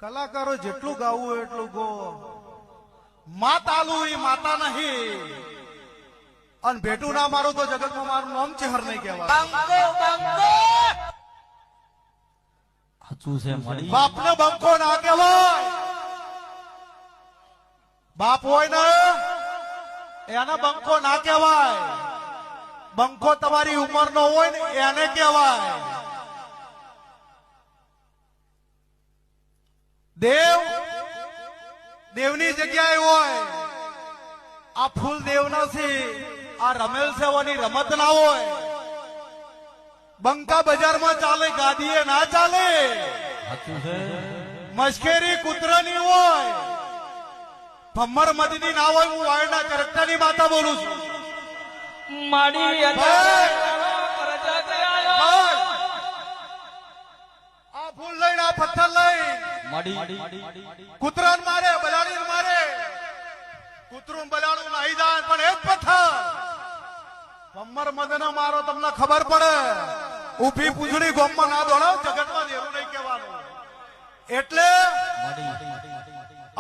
કલાકારો જેટલું ગાવું હોય એટલું ગો. માતાલું એ માતા નહીં, અને ભેટું ના મારું તો જગતમાં મારું નામ ચહેર નહીં કહેવાય. બાપને બંકો ના કહેવાય. બાપ હોય ને એને બંકો ના કહેવાય. બંકો તમારી ઉંમરનો હોય ને એને કહેવાય. દેવની જગ્યાએ હોય. આ ફૂલ દેવ નથી, આ રમેલ સેવાની રમત ના હોય. બંકા બજારમાં ચાલે, ગાદીએ ના ચાલે. મશ્કેરી કૂતરાની હોય, ભમ્મર મદની ના હોય. હું વાયના કેરેક્ટરની માતા બોલું છું. આ ફૂલ લઈને, આ પથ્થર લઈ કૂતરાને મારે, બલાડીને મારે. કૂતરું બલાડું નાહી જાય, પણ એક પથ્થર ભમ્મર મદને મારો, તમને ખબર પડે. ઉભી પૂંછડી ગોમમાં ના દોડો, જગતમાં દેવું નહીં કહેવાનું. એટલે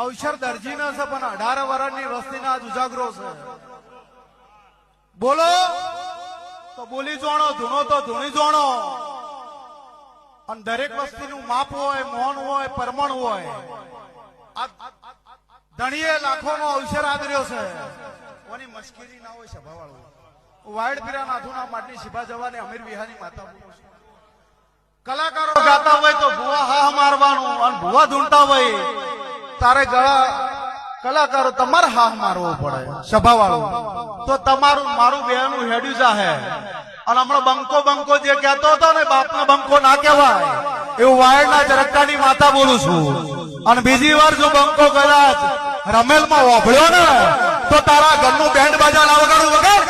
અવસર દરજી ના છે, પણ 18 વર્ષની વસ્તીના આજ ઉજાગરો છે. બોલો તો બોલી જોણો, ધૂણો તો ધૂણી જોણો. અને દરેક વસ્તીનું માપ હોય, મૌન હોય, પરમણ હોય. ધણીએ લાખોનો અવસર આદર્યો છે. કોની મશ્કરી ના હોય સભાવાળો. વાયડ પીરા નાથુના માટની શિભા જવાની અમીર વિહાની માતા. કલાકારો ગાતા હોય તો ભુવા હા મારવાનું, અને ભુવા ધૂણતા હોય તારે ગળા. કલાકારો તમારે હા મારવો પડે સભાવાળો, તો તમારું મારું બેનું હેડ્યું જાહે. અને હમણાં બંકો જે કહેતો હતો ને, બાપનો બંકો ના કહેવાય, એવું વાયડના જરકટાની માતા બોલું છું. અને બીજી વાર જો બંકો કદાચ રમેલમાં ઓભળ્યો ને, તો તારા ઘરનું બેન્ડ બાજા ના વગાડું વગર